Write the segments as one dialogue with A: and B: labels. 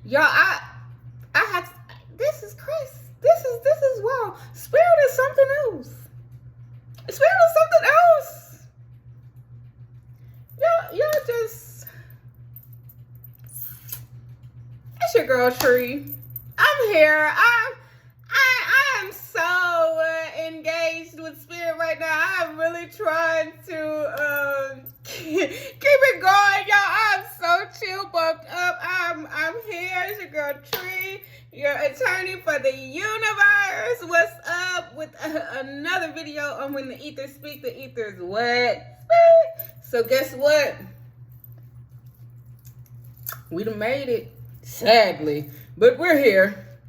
A: Y'all, I have, this is crazy. This is wow. Spirit is something else. Spirit is something else. Y'all just, it's your girl Tree. I'm here. I am so engaged with spirit right now. I'm really trying to keep it going, y'all. I'm so chill, bumped up. I'm here. It's your girl Tree, your attorney for the universe. What's up with another video on when the ethers speak? The ethers what? So guess what? We done made it, sadly, but we're here.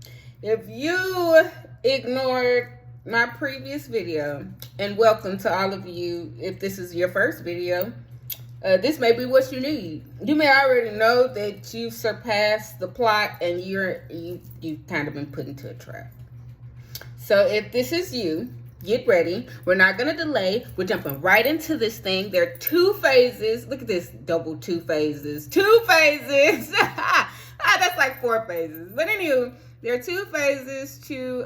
A: If you ignored my previous video, and welcome to all of you, if this is your first video, this may be what you need. You may already know that you've surpassed the plot and you've kind of been put into a trap. So if this is you, get ready. We're not going to delay. We're jumping right into this thing. There are 2 phases. Look at this, double 2 phases. 2 phases. That's like 4 phases. But anyway, there are 2 phases to,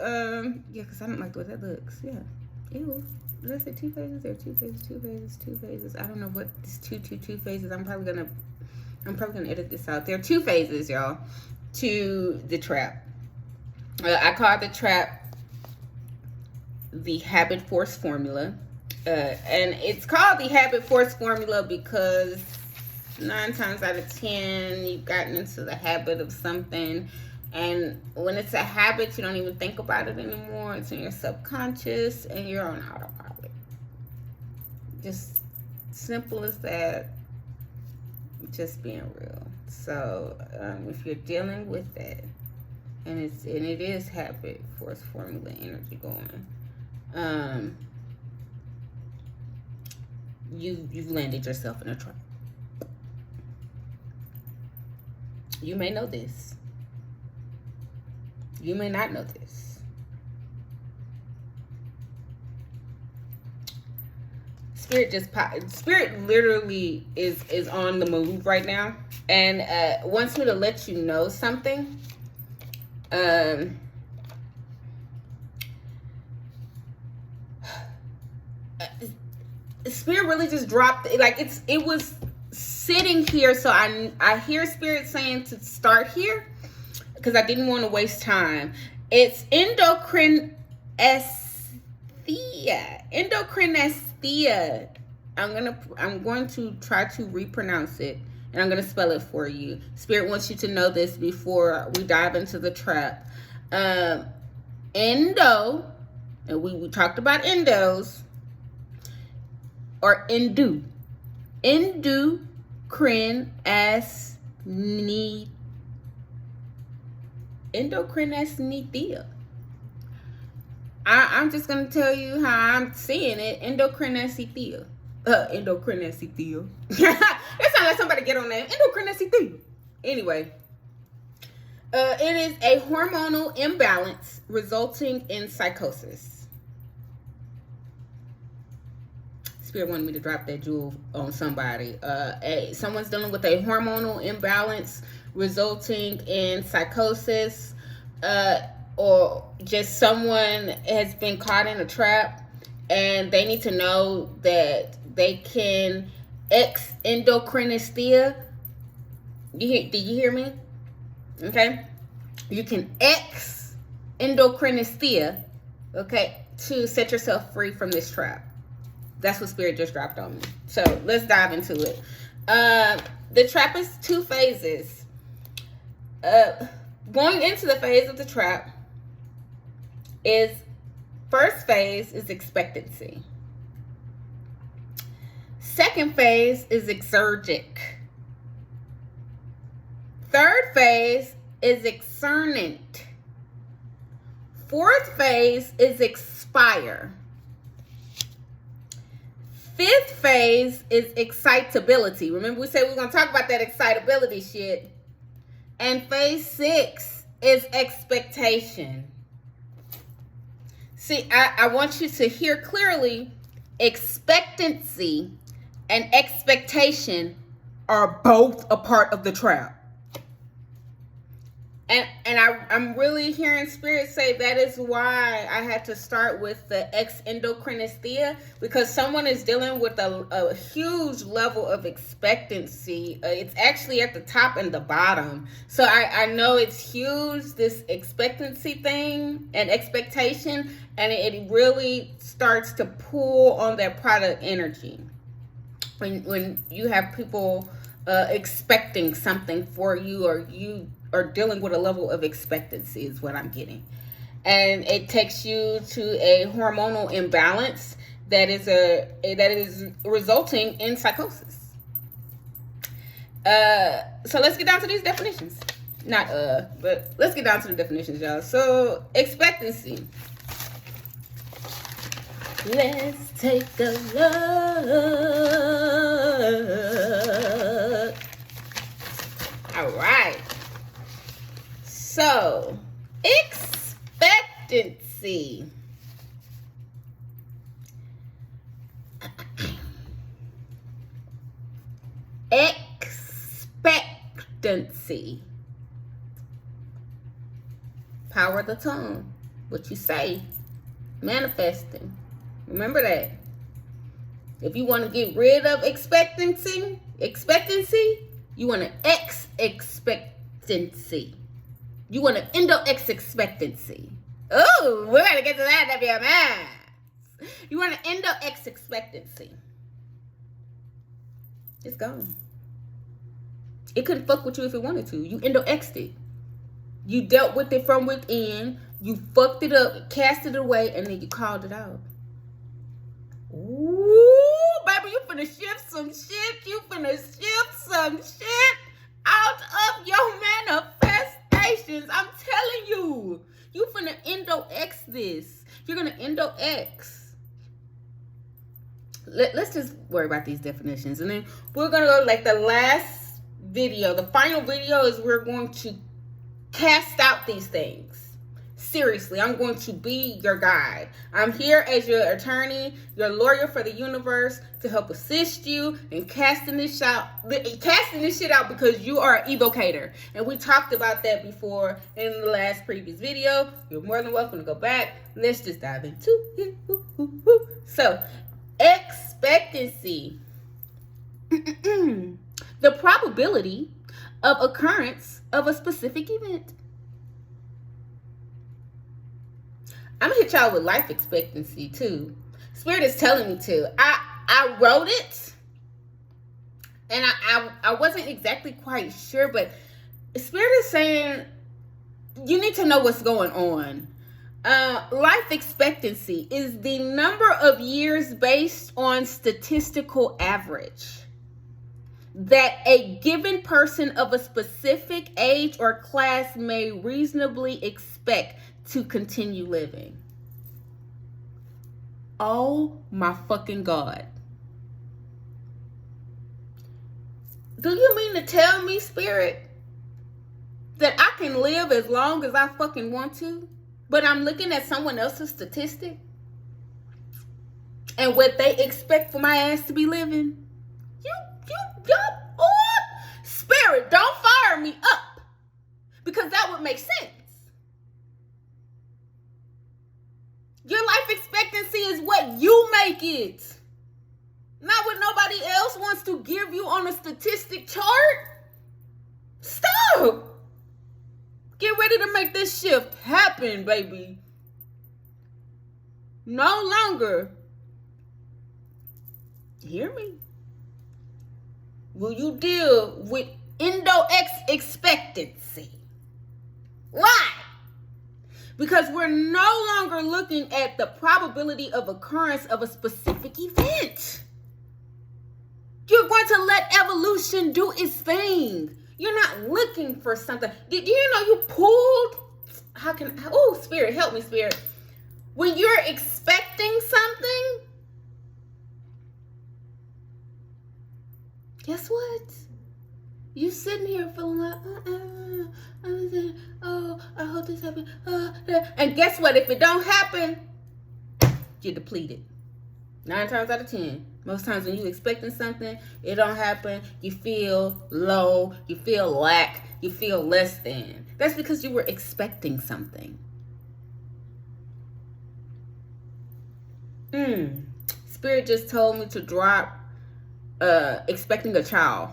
A: yeah, because I don't like the way that looks. Yeah. Ew. Did I say 2 phases? There are 2 phases, 2 phases, 2 phases. I don't know what this 2 phases. I'm probably gonna edit this out. There are 2 phases, y'all, to the trap. I call the trap the habit force formula, and it's called the habit force formula because 9 times out of 10 you've gotten into the habit of something, and when it's a habit you don't even think about it anymore. It's in your subconscious and you're on autopilot. Just simple as that. Just being real. So if you're dealing with that, and it is habit force formula energy going, you've landed yourself in a trap. You may know this. You may not know this. Spirit literally is on the move right now and wants me to let you know something. Spirit really just dropped, like it was sitting here, so I hear Spirit saying to start here because I didn't want to waste time. It's endocrinesthesia. Endocrinesthesia. I'm going to try to repronounce it, and I'm going to spell it for you. Spirit wants you to know this before we dive into the trap. Endo, and we talked about endos, or endocrinesthesia. I'm just going to tell you how I'm seeing it. Endocrinesthesia. Endocrinesthesia. It sounds like somebody get on that. Endocrinesthesia. Anyway. It is a hormonal imbalance resulting in psychosis. Spirit wanted me to drop that jewel on somebody. Someone's dealing with a hormonal imbalance resulting in psychosis, or just someone has been caught in a trap and they need to know that they can endocrinesthesia. Did you hear me? Okay. You can endocrinesthesia, okay, to set yourself free from this trap. That's what Spirit just dropped on me. So let's dive into it. The trap is 2 phases. Going into the phase of the trap is, first phase is expectancy. Second phase is exergic. Third phase is exernent. Fourth phase is expire. Fifth phase is excitability. Remember we said we were going to talk about that excitability shit. And phase 6 is expectation. See, I want you to hear clearly, expectancy and expectation are both a part of the trap. I'm really hearing Spirit say that is why I had to start with the ex-endocrinesthea, because someone is dealing with a huge level of expectancy. It's actually at the top and the bottom. So I know it's huge, this expectancy thing and expectation, and it really starts to pull on that product energy. When you have people expecting something for you, or you are dealing with a level of expectancy, is what I'm getting. And it takes you to a hormonal imbalance that is resulting in psychosis. So let's get down to these definitions. But let's get down to the definitions, y'all. So expectancy. Let's take a look. All right. So, expectancy. Expectancy. Power of the tongue. What you say. Manifesting. Remember that. If you want to get rid of expectancy, you want to expectancy. You want to endo-expectancy. Oh, we're going to get to that, WMS. You want to endo-expectancy. It's gone. It couldn't fuck with you if it wanted to. You endo-exed it. You dealt with it from within. You fucked it up, cast it away, and then you called it out. Ooh, baby, you finna shift some shit. You finna shift some shit out of your manifestations. I'm telling you. You finna endo-X this. You're gonna endo-X. Let's just worry about these definitions. And then we're gonna go like the last video. The final video is we're going to cast out these things. Seriously, I'm going to be your guide. I'm here as your attorney, your lawyer for the universe, to help assist you in casting this shit out because you are an evocator. And we talked about that before in the last previous video. You're more than welcome to go back. Let's just dive into it. So, expectancy. The probability of occurrence of a specific event. I'm gonna hit y'all with life expectancy too. Spirit is telling me to. I wrote it, and I wasn't exactly quite sure, but Spirit is saying you need to know what's going on. Life expectancy is the number of years based on statistical average that a given person of a specific age or class may reasonably expect to continue living. Oh my fucking God. Do you mean to tell me, Spirit, that I can live as long as I fucking want to, but I'm looking at someone else's statistic and what they expect for my ass to be living? Spirit, don't fire me up, because that would make sense. Your life expectancy is what you make it, not what nobody else wants to give you on a statistic chart. Stop. Get ready to make this shift happen, baby. No longer, hear me, will you deal with endo-X expectancy. Why? Because we're no longer looking at the probability of occurrence of a specific event. You're going to let evolution do its thing. You're not looking for something. Did you know you pulled? Spirit, help me, Spirit. When you're expecting something, guess what? You sitting here feeling like, I hope this happens. And guess what? If it don't happen, you're depleted. 9 times out of 10. Most times when you're expecting something, it don't happen. You feel low. You feel lack. you feel less than. That's because you were expecting something. Spirit just told me to drop expecting a child.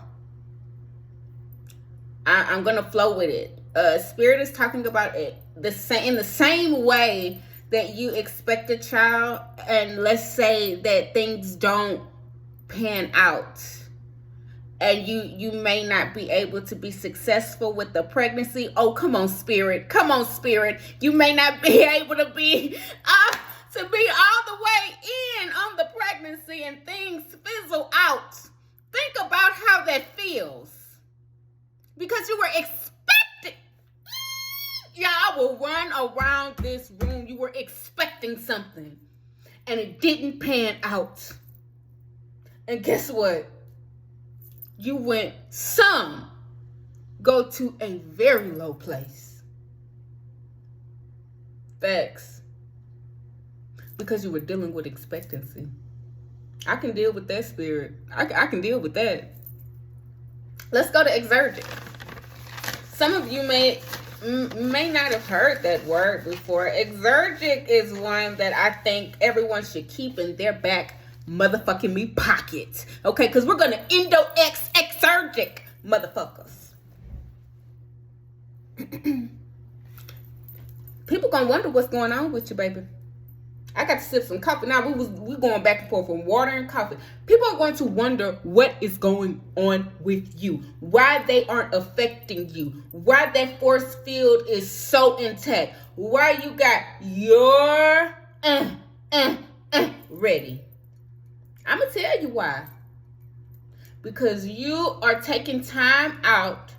A: I'm gonna flow with it. Spirit is talking about it in the same way that you expect a child, and let's say that things don't pan out, and you may not be able to be successful with the pregnancy. Oh, come on, Spirit. Come on, Spirit. You may not be able to be all the way in on the pregnancy and things fizzle out. Think about how that feels. Because you were expecting. Yeah, I will run around this room. You were expecting something. And it didn't pan out. And guess what? You went go to a very low place. Facts. Because you were dealing with expectancy. I can deal with that, Spirit. I can deal with that. Let's go to exergic. Some of you may not have heard that word before. Exergic is one that I think everyone should keep in their back motherfucking me pocket. Okay, because we're going to exergic motherfuckers. People going to wonder what's going on with you, baby. I got to sip some coffee. Now, we going back and forth from water and coffee. People are going to wonder what is going on with you. Why they aren't affecting you. Why that force field is so intact. Why you got your ready. I'm going to tell you why. Because you are taking time out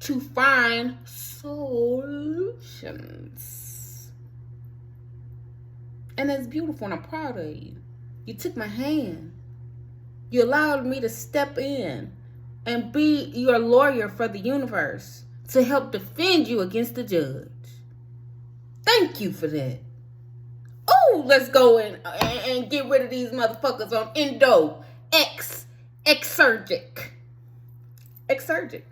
A: to find solutions. And that's beautiful, and I'm proud of you. You took my hand. You allowed me to step in and be your lawyer for the universe to help defend you against the judge. Thank you for that. Oh, let's go and get rid of these motherfuckers on exergic. Exergic.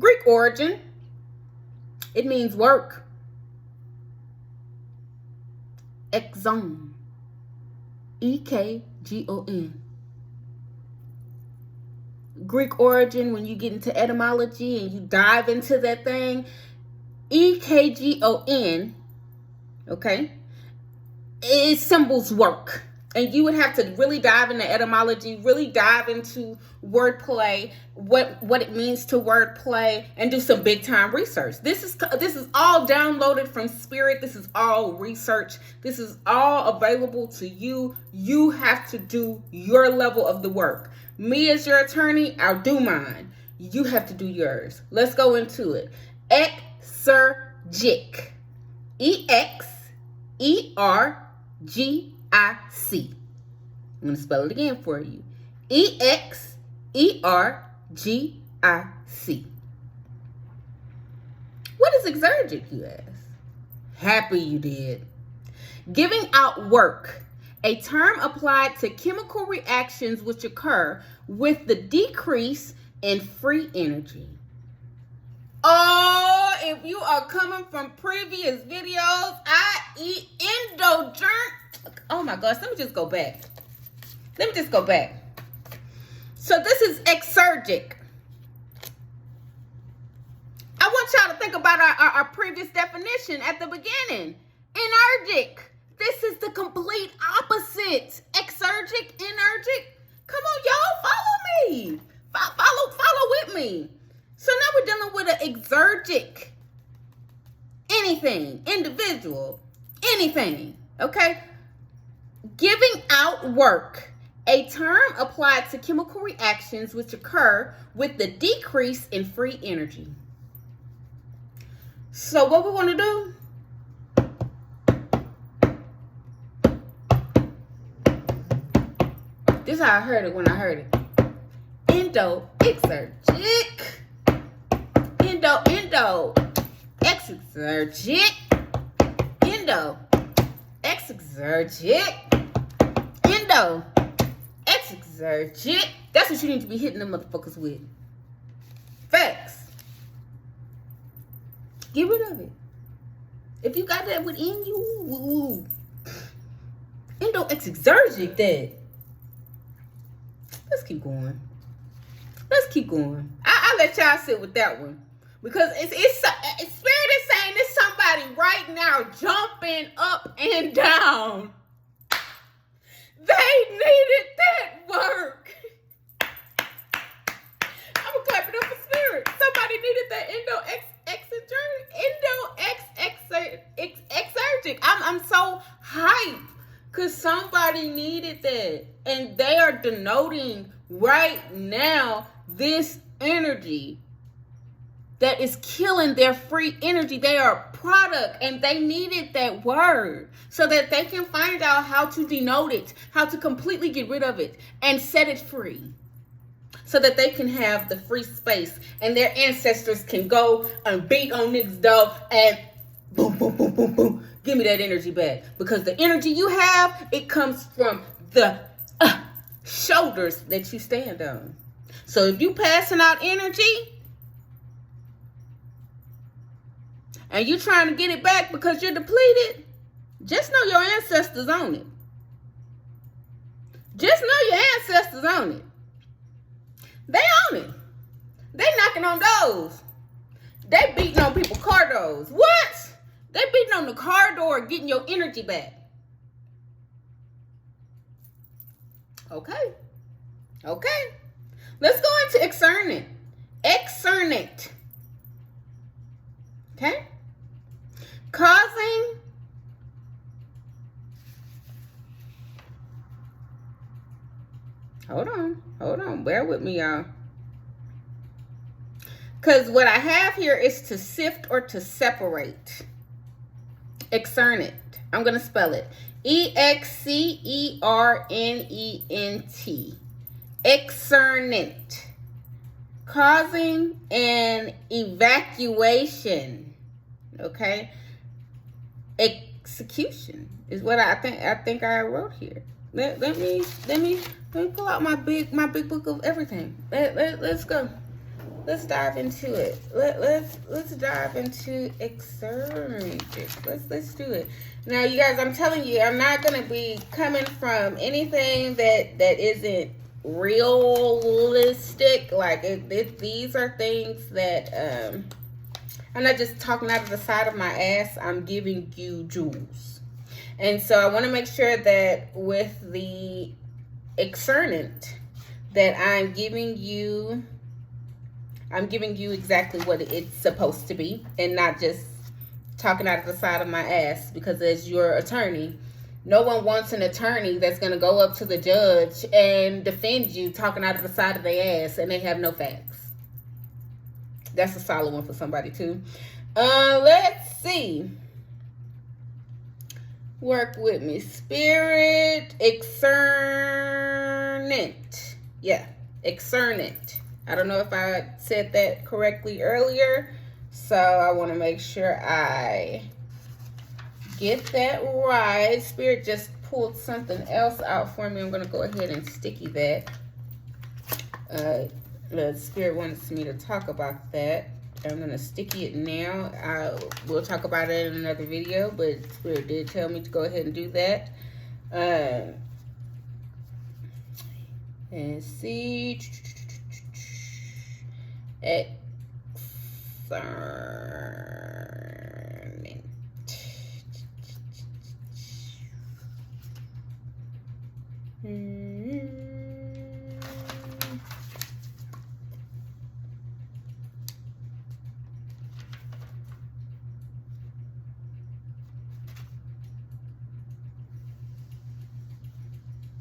A: Greek origin. It means work. Exon. E-K-G-O-N. Greek origin, when you get into etymology and you dive into that thing, E-K-G-O-N, okay, it symbols work. And you would have to really dive into etymology, really dive into wordplay, what it means to wordplay, and do some big time research. This is all downloaded from Spirit. This is all research. This is all available to you. You have to do your level of the work. Me as your attorney, I'll do mine. You have to do yours. Let's go into it. Exergic. E-X-E-R-G-I-C. I'm going to spell it again for you. E-X-E-R-G-I-C. What is exergic, you ask? Happy you did. Giving out work, a term applied to chemical reactions which occur with the decrease in free energy. Oh, if you are coming from previous videos, i.e. endogerm. Oh my gosh, let me just go back. So this is exergic. I want y'all to think about our previous definition at the beginning. Energic. This is the complete opposite. Exergic, energic. Come on, y'all, follow me. Follow with me. So now we're dealing with an exergic. Anything, individual, anything, okay? Giving out work, a term applied to chemical reactions which occur with the decrease in free energy. So what we want to do? This is how I heard it when I heard it. Exergic. Exergic. Exergic. That's what you need to be hitting them motherfuckers with. Get rid of it. If you got that within you, endo-exergic that. Let's keep going. I'll let y'all sit with that one. Because it's Spirit is saying there's somebody right now jumping up and down. They needed that work. I'm clapping up for Spirit. Somebody needed that endo-exergic. I'm so hyped because somebody needed that. And they are denoting right now this energy that is killing their free energy. They are a product and they needed that word so that they can find out how to denote it, how to completely get rid of it and set it free so that they can have the free space and their ancestors can go and beat on niggas' door and boom, boom, boom, boom, boom. Give me that energy back. Because the energy you have, it comes from the shoulders that you stand on. So if you passing out energy and you trying to get it back because you're depleted, just know your ancestors own it. Just know your ancestors own it. They own it. They knocking on doors. They beating on people's car doors. What? They beating on the car door getting your energy back. Okay. Let's go into externate. Okay? Causing Hold on. Bear with me, y'all. Because what I have here is to sift or to separate. Externate. I'm going to spell it. EXCERNENT. Externate. Causing an evacuation. Okay? Execution is what I think I wrote here. Let me pull out my big book of everything. Let's go. Let's dive into it. Let's dive into exergic. Let's do it. Now, you guys, I'm telling you, I'm not gonna be coming from anything that isn't realistic. Like these are things that I'm not just talking out of the side of my ass. I'm giving you jewels. And so I want to make sure that with the externate that I'm giving you exactly what it's supposed to be and not just talking out of the side of my ass, because as your attorney, no one wants an attorney that's going to go up to the judge and defend you talking out of the side of their ass and they have no facts. That's a solid one for somebody too. Let's see. Work with me. Spirit. Externate. Yeah. Externate. I don't know if I said that correctly earlier. So I want to make sure I get that right. Spirit just pulled something else out for me. I'm going to go ahead and sticky that. The Spirit wants me to talk about that. I'm going to sticky it now. We'll talk about it in another video, but Spirit did tell me to go ahead and do that. And see. Externate.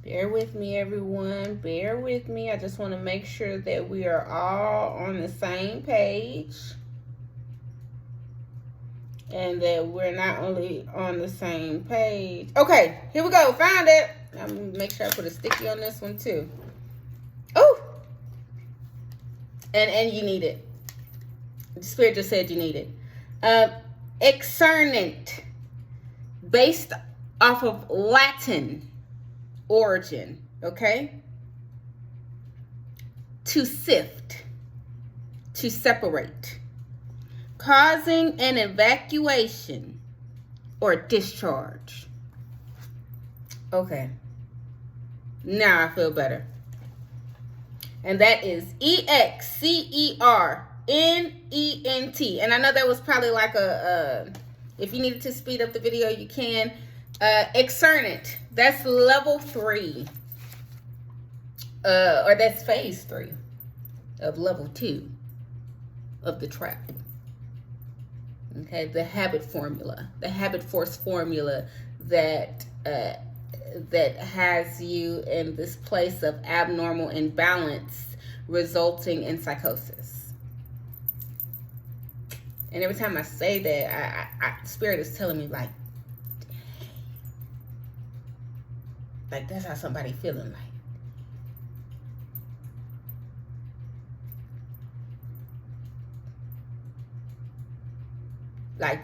A: Bear with me, everyone. Bear with me. I just want to make sure that we are all on the same page. And that we're not only on the same page. Okay, here we go. Found it. I'm going to make sure I put a sticky on this one too. Oh! And you need it. The Spirit just said you need it. Externate. Based off of Latin origin, okay? To sift, to separate, causing an evacuation or discharge. Okay. Now I feel better. And that is EXCERNENT. And I know that was probably like if you needed to speed up the video, you can. Exernent. That's level 3. Or that's phase 3 of level 2 of the trap. Okay, the habit formula, the habit force formula that has you in this place of abnormal imbalance resulting in psychosis. And every time I say that, Spirit is telling me like that's how somebody feeling like. Like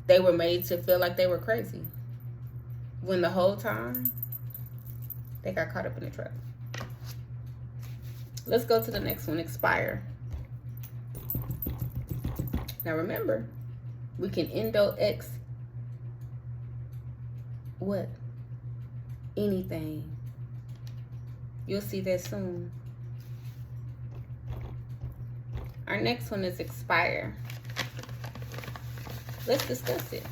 A: they were made to feel like they were crazy. When the whole time, they got caught up in the trap. Let's go to the next one, expire. Now remember, we can X what? Anything. You'll see that soon. Our next one is expire. Let's discuss it.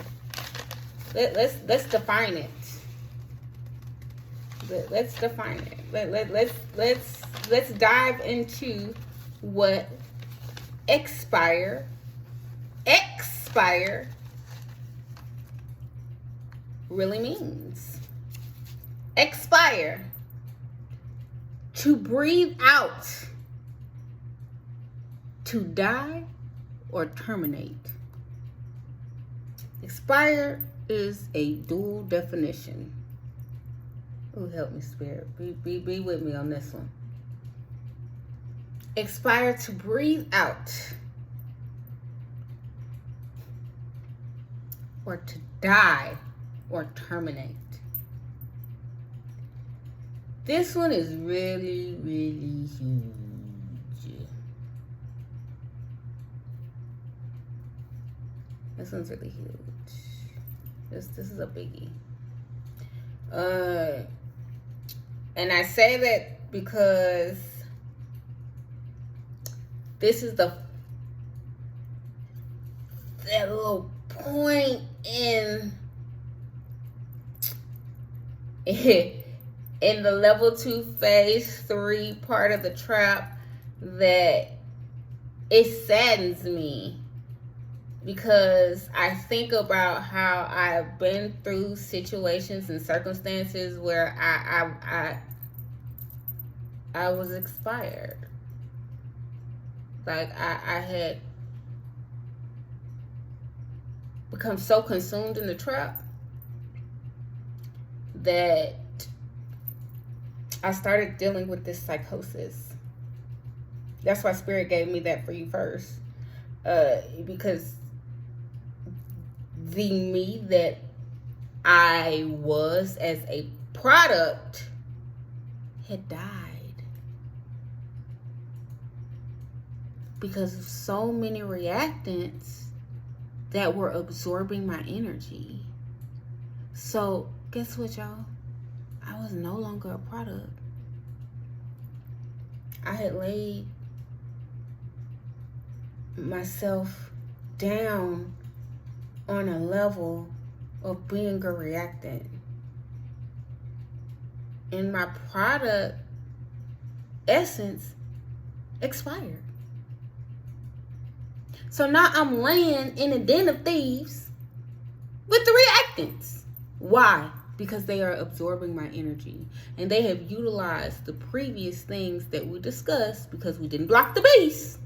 A: Let's define it. Let's define it. Let's dive into what expire really means. Expire. To breathe out. To die or terminate. Expire is a dual definition. Oh, help me, Spirit. Be with me on this one. Expire, to breathe out. Or to die or terminate. This one is really, really huge. This one's really huge. This is a biggie. And I say that because this is that little point in the level 2 phase 3 part of the trap that it saddens me, because I think about how I've been through situations and circumstances where I was expired. Like I had become so consumed in the trap that I started dealing with this psychosis. That's why Spirit gave me that for you first. Because the me that I was as a product had died because of so many reactants that were absorbing my energy. So guess what, y'all? I was no longer a product. I had laid myself down on a level of being a reactant. And my product essence expired. So now I'm laying in a den of thieves with the reactants. Why? Because they are absorbing my energy. And they have utilized the previous things that we discussed because we didn't block the beast.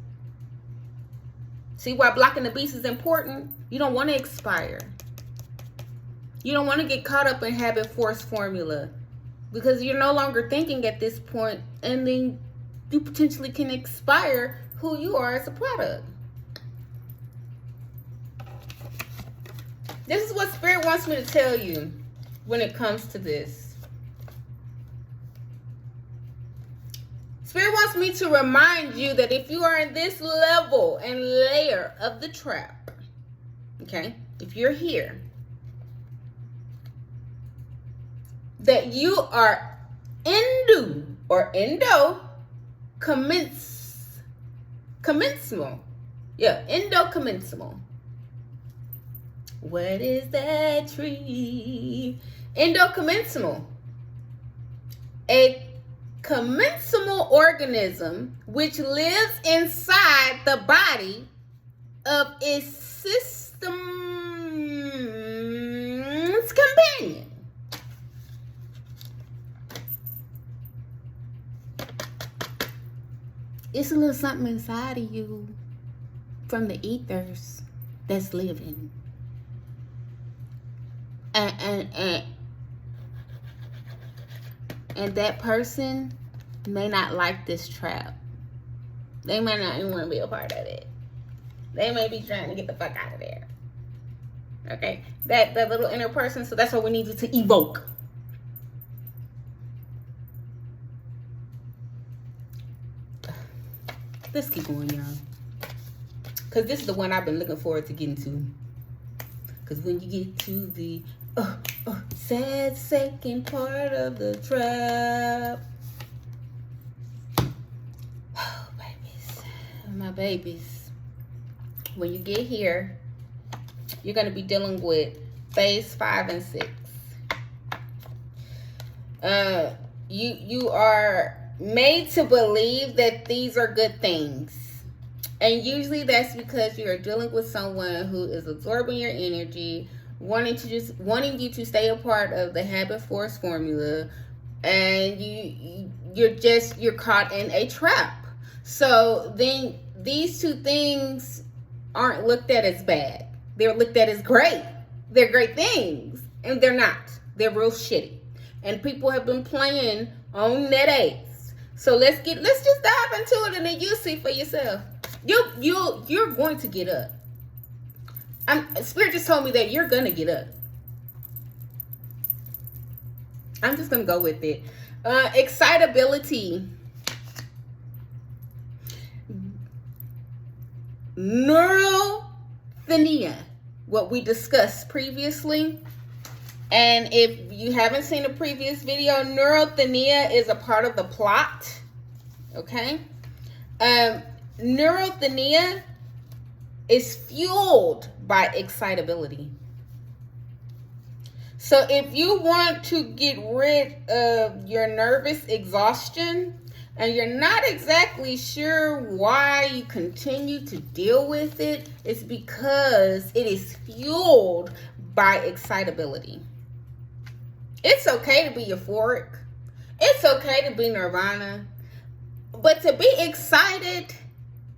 A: See why blocking the beast is important? You don't want to expire. You don't want to get caught up in habit force formula because you're no longer thinking at this point, and then you potentially can expire who you are as a product. This is what Spirit wants me to tell you when it comes to this. Spirit wants me to remind you that if you are in this level and layer of the trap, okay, if you're here, that you are commensal. Yeah, commensal. What is that tree? Commensal. A commensal organism which lives inside the body of its system's companion. It's a little something inside of you from the ethers that's living. And that person may not like this trap. They might not even want to be a part of it. They may be trying to get the fuck out of there. Okay? That little inner person, so that's what we need you to evoke. Let's keep going, y'all. Because this is the one I've been looking forward to getting to. Because when you get to the sad second part of the trap. Oh, babies. My babies. When you get here, you're going to be dealing with phase 5 and 6. You are made to believe that these are good things. And usually that's because you are dealing with someone who is absorbing your energy, wanting you to stay a part of the habit force formula, and you're caught in a trap. So then these two things aren't looked at as bad. They're looked at as great. They're great things, and they're not. They're real shitty. And people have been playing on net A's. So let's just dive into it, and then you see for yourself. You're going to get up. Spirit just told me that you're gonna get up. I'm just gonna go with it. Excitability. Neurasthenia, what we discussed previously. And if you haven't seen a previous video, neurasthenia is a part of the plot. Okay? Neurasthenia is fueled by excitability. So if you want to get rid of your nervous exhaustion and you're not exactly sure why you continue to deal with it, it's because it is fueled by excitability. It's okay to be euphoric. It's okay to be nirvana. But to be excited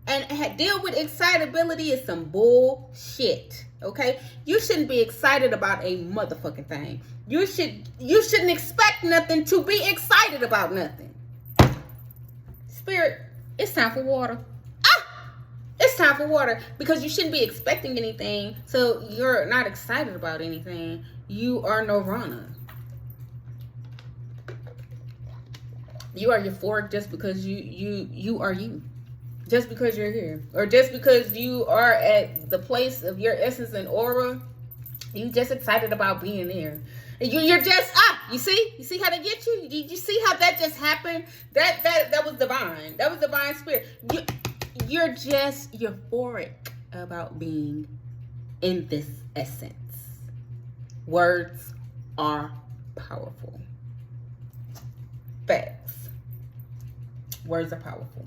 A: and deal with excitability is some bullshit. Okay? You shouldn't be excited about a motherfucking thing. You shouldn't expect nothing to be excited about nothing. Spirit, it's time for water. It's time for water, because you shouldn't be expecting anything, so you're not excited about anything. You are nirvana. You are euphoric just because you are you. Just because you're here. Or just because you are at the place of your essence and aura, you just excited about being there. You're just you see how they get you? You see how that just happened? That was divine. That was divine spirit. You're just euphoric about being in this essence. Words are powerful. Facts. Words are powerful.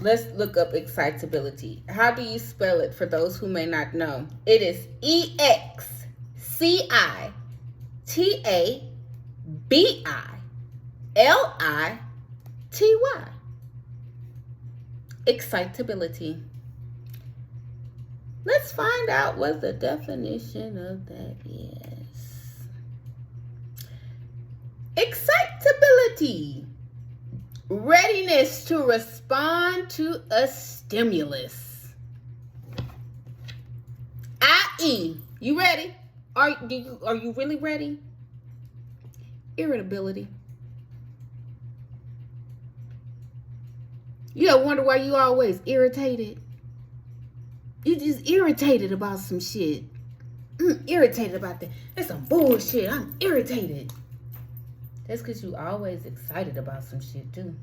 A: Let's look up excitability. How do you spell it for those who may not know? It is EXCITABILITY. Excitability. Let's find out what the definition of that is. Excitability. Readiness to respond to a stimulus. I.e., you ready? Are you really ready? Irritability. You ever wonder why you always irritated? You just irritated about some shit. Irritated about that. That's some bullshit. I'm irritated. That's because you always excited about some shit too.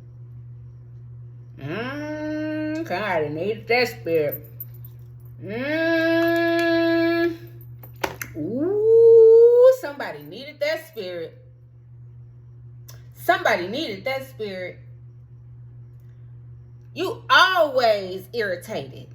A: God, needed that spirit. Ooh, somebody needed that spirit. Somebody needed that spirit. You always irritated.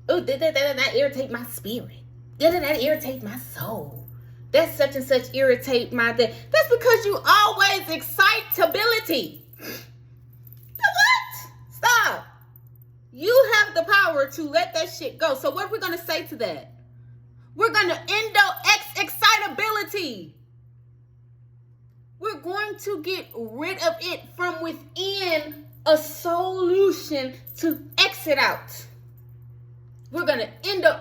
A: Oh, did that irritate my spirit? Did that irritate my soul? That's such and such irritate my day. That's because you always excitability. What? Stop. You have the power to let that shit go. So what are we going to say to that? We're going to excitability. We're going to get rid of it from within, a solution to exit out. We're going to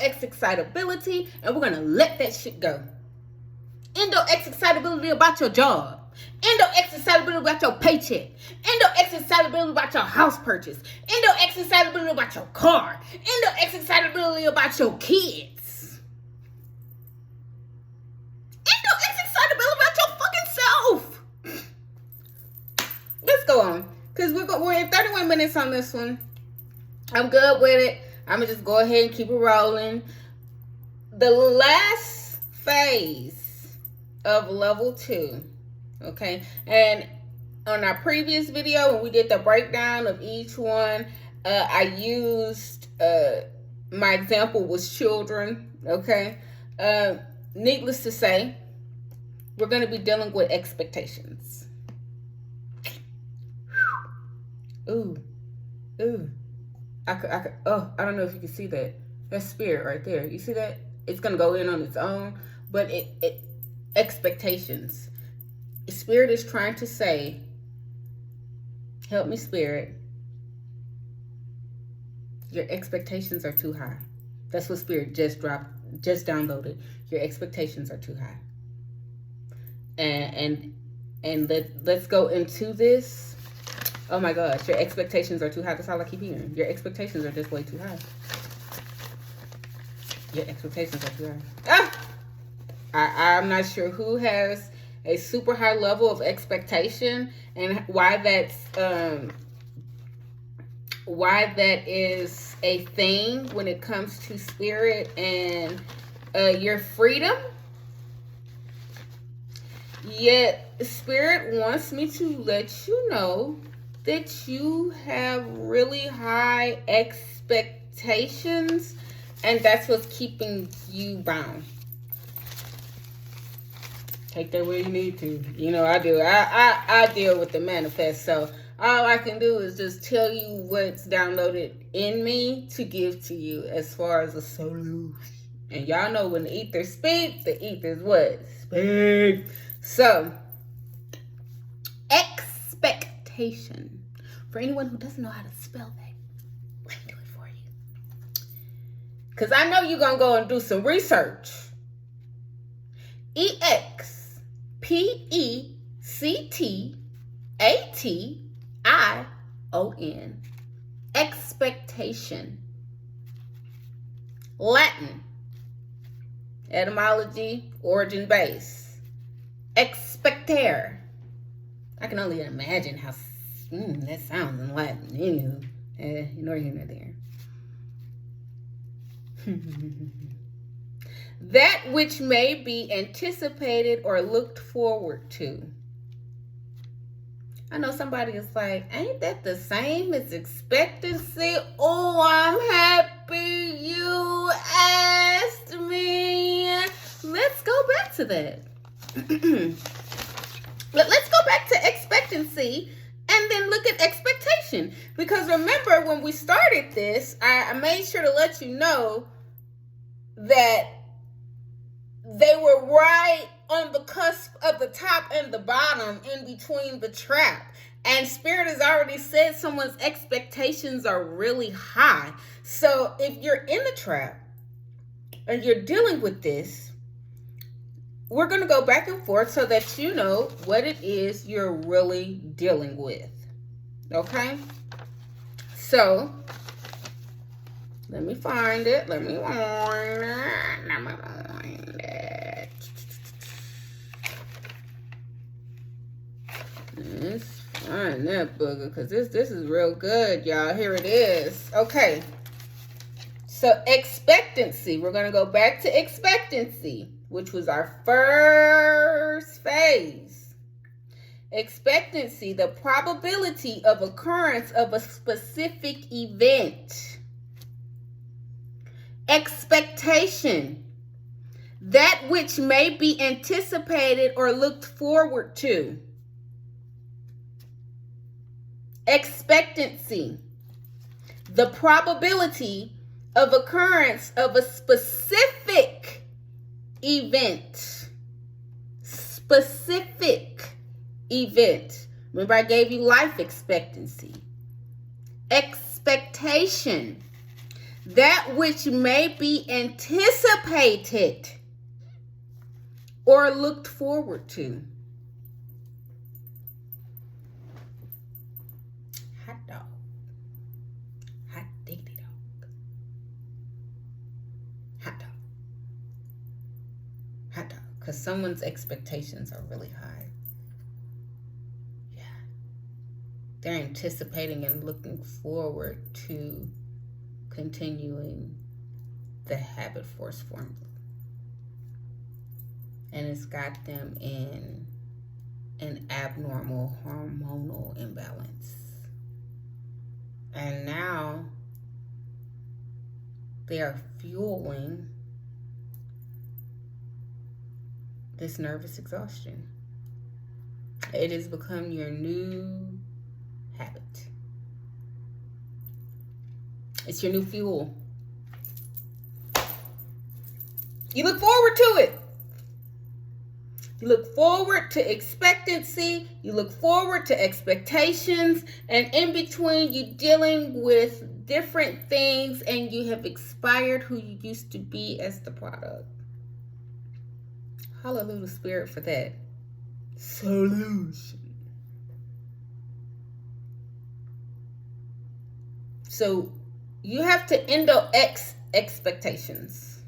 A: excitability, and we're going to let that shit go. Excitability about your job. Excitability about your paycheck. Excitability about your house purchase. Excitability about your car. Excitability about your kids. Excitability about your fucking self. Let's go on. Because we're in 31 minutes on this one. I'm good with it. I'm going to just go ahead and keep it rolling. The last phase of level 2. Okay. And on our previous video, when we did the breakdown of each one, I used, my example was children. Okay. Needless to say, we're going to be dealing with expectations. Ooh. I don't know if you can see that. That's spirit right there. You see that? It's going to go in on its own. But expectations. Spirit is trying to say, help me, Spirit. Your expectations are too high. That's what Spirit just downloaded. Your expectations are too high. And let's go into this. Oh my gosh, your expectations are too high. That's all I keep hearing. Your expectations are just way too high. Your expectations are too high. I'm not sure who has a super high level of expectation and why that is a thing when it comes to spirit and your freedom. Yet spirit wants me to let you know that you have really high expectations, and that's what's keeping you bound. Take that where you need to. You know, I do. I deal with the manifest, so all I can do is just tell you what's downloaded in me to give to you as far as a solution. And y'all know when the ether speaks, the ether's what? Speak. So, expectation. For anyone who doesn't know how to spell that, let me do it for you. Because I know you're going to go and do some research. expectation. Expectation. Latin. Etymology, origin base. Expectere. I can only imagine how that sounds in Latin. Anywho, nor here nor there. That which may be anticipated or looked forward to. I know somebody is like, ain't that the same as expectancy? Oh, I'm happy you asked me. Let's go back to that. Let's go back to expectancy and then look at expectation. Because remember, when we started this, I made sure to let you know that they were right on the cusp of the top and the bottom, in between the trap. And Spirit has already said someone's expectations are really high. So if you're in the trap and you're dealing with this, we're going to go back and forth so that you know what it is you're really dealing with. Okay? So, let me find it. Let me find it. Let's find that booger, because this is real good, y'all. Here it is. Okay. So, expectancy. We're going to go back to expectancy, which was our first phase. Expectancy, the probability of occurrence of a specific event. Expectation, that which may be anticipated or looked forward to. Expectancy, the probability of occurrence of a specific event. Specific event. Remember, I gave you life expectancy. Expectation, that which may be anticipated or looked forward to. Hot dog. Hot diggity dog. Hot dog. Hot dog. Because someone's expectations are really high. Yeah. They're anticipating and looking forward to continuing the habit force formula. And it's got them in an abnormal hormonal imbalance. And now they are fueling this nervous exhaustion. It has become your new habit. It's your new fuel. You look forward to it. You look forward to expectancy. You look forward to expectations. And in between, you're dealing with different things and you have expired who you used to be as the product. Hallelujah, Spirit, for that solution. So you have to endo-X expectations.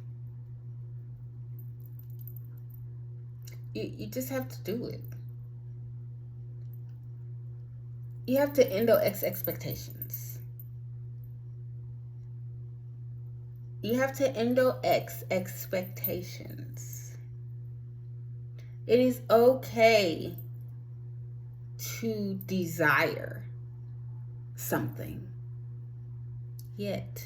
A: You just have to do it. You have to endo-X expectations. You have to endo-X expectations. It is okay to desire something. Yet.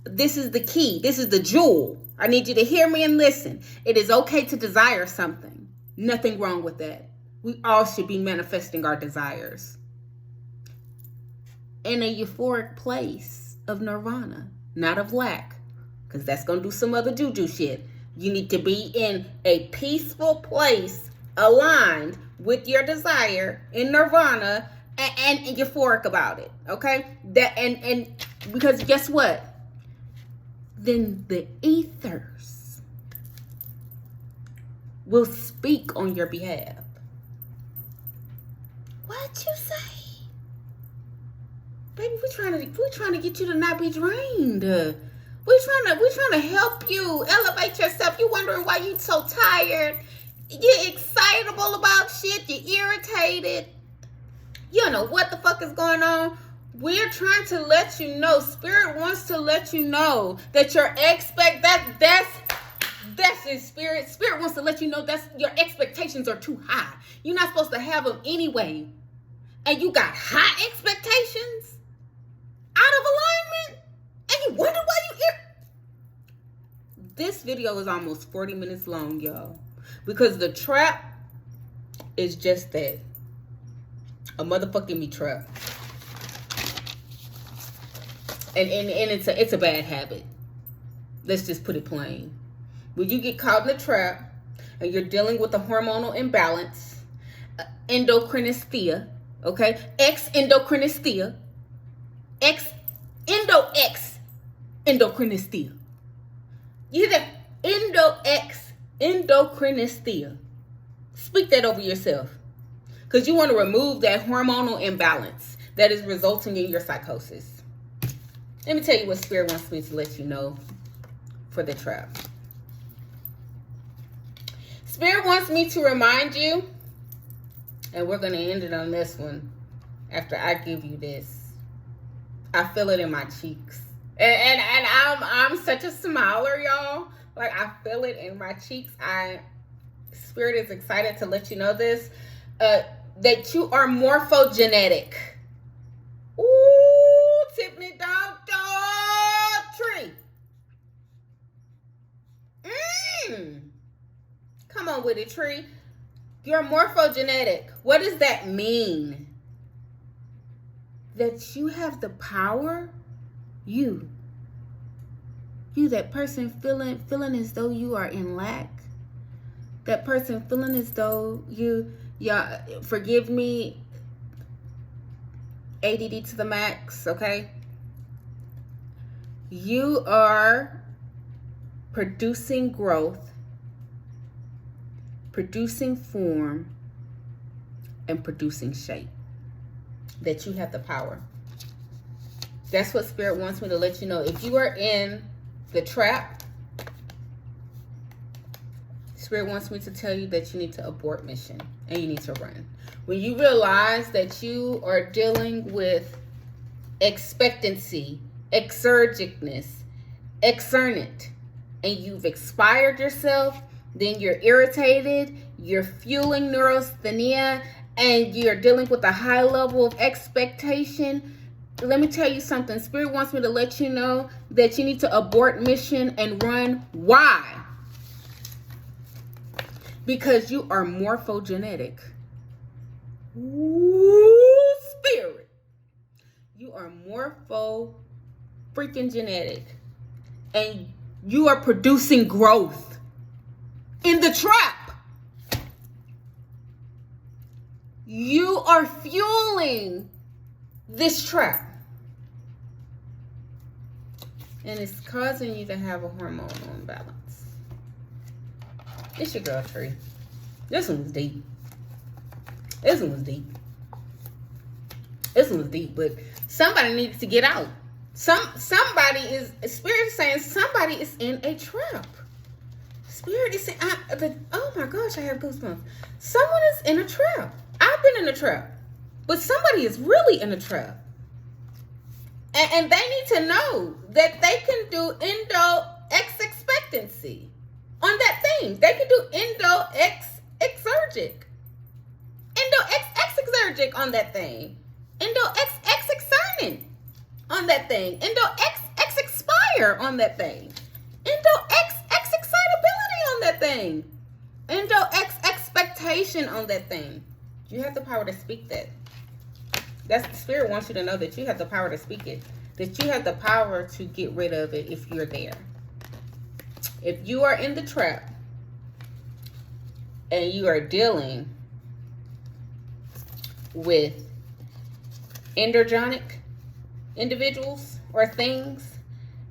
A: This is the key. This is the jewel. I need you to hear me and listen. It is okay to desire something. Nothing wrong with that. We all should be manifesting our desires in a euphoric place of nirvana, not of lack, because that's going to do some other juju shit. You need to be in a peaceful place, aligned with your desire in nirvana, and euphoric about it. Okay? That and because guess what? Then the ethers will speak on your behalf. What you say? Baby, we're trying to get you to not be drained. We're trying to help you elevate yourself. You wondering why you so tired. You're excitable about shit. You're irritated. You don't know what the fuck is going on. We're trying to let you know. Spirit wants to let you know that your that's in spirit. Spirit wants to let you know that's your expectations are too high. You're not supposed to have them anyway. And you got high expectations out of alignment. And you wonder why you here. This video is almost 40 minutes long, y'all. Because the trap is just that. A motherfucking me trap. And it's a bad habit. Let's just put it plain. When you get caught in the trap and you're dealing with a hormonal imbalance, endocrinesthesia, okay? Endocrinesthesia. Endocrinesthesia. You hear that? Endocrinesthesia. Speak that over yourself. Because you want to remove that hormonal imbalance that is resulting in your psychosis. Let me tell you what Spirit wants me to let you know for the trap. Spirit wants me to remind you, and we're going to end it on this one after I give you this. I feel it in my cheeks. And I'm such a smiler, y'all. Like, I feel it in my cheeks. Spirit is excited to let you know this. That you are morphogenetic. Ooh, Tiffany dog tree. Come on with it, tree. You're morphogenetic. What does that mean? That you have the power. You, that person feeling as though you are in lack. That person feeling as though forgive me, ADD to the max, okay? You are producing growth, producing form, and producing shape. That you have the power. That's what Spirit wants me to let you know. If you are in the trap, Spirit wants me to tell you that you need to abort mission and you need to run. When you realize that you are dealing with expectancy, exergicness, exernit, and you've expired yourself, then you're irritated, you're fueling neurasthenia, and you're dealing with a high level of expectation. Let me tell you something. Spirit wants me to let you know that you need to abort mission and run. Why? Because you are morphogenetic. Ooh, Spirit. You are morpho freaking genetic. And you are producing growth in the trap. You are fueling this trap. And it's causing you to have a hormonal imbalance. It's your girl, Tree. This one was deep. This one was deep. This one was deep, but somebody needs to get out. Somebody is, Spirit is saying somebody is in a trap. Spirit is saying, oh my gosh, I have goosebumps. Someone is in a trap. I've been in a trap. But somebody is really in a trap. And they need to know that they can do endo-X expectancy on that thing. They can do endo-X exergic. Endo-X exergic on that thing. Endo-X exernant on that thing. Endo-X expire on that thing. Endo-X excitability on that thing. Endo-X expectation on that thing. You have the power to speak that. That's the Spirit wants you to know that you have the power to speak it. That you have the power to get rid of it if you're there. If you are in the trap and you are dealing with endergonic individuals or things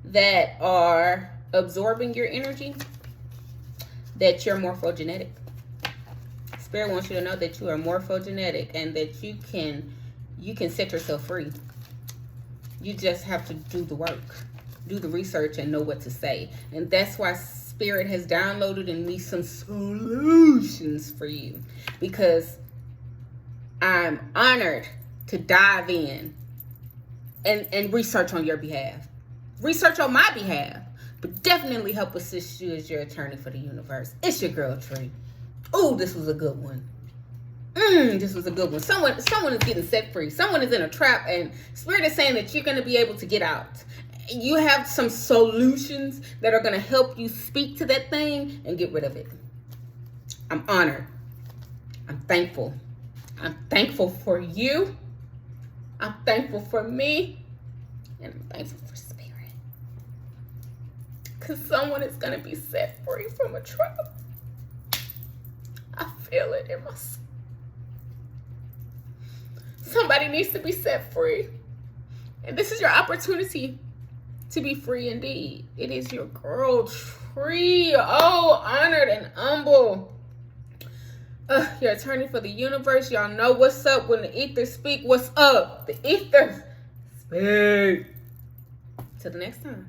A: that are absorbing your energy, that you're morphogenetic. Spirit wants you to know that you are morphogenetic and that you can set yourself free. You just have to do the work, do the research, and know what to say. And that's why Spirit has downloaded in me some solutions for you, because I'm honored to dive in and research on your behalf. Research on my behalf, but definitely help assist you as your attorney for the universe. It's your girl, Tree. Ooh, this was a good one. This was a good one. Someone is getting set free. Someone is in a trap, and Spirit is saying that you're going to be able to get out. You have some solutions that are going to help you speak to that thing and get rid of it. I'm honored. I'm thankful. I'm thankful for you. I'm thankful for me. And I'm thankful for Spirit. Because someone is going to be set free from a trap. I feel it in my soul. Somebody needs to be set free. And this is your opportunity to be free indeed. It is your girl, Tree. Oh, honored and humble. your attorney for the universe. Y'all know what's up when the ethers speak. What's up? The ethers speak. Till the next time.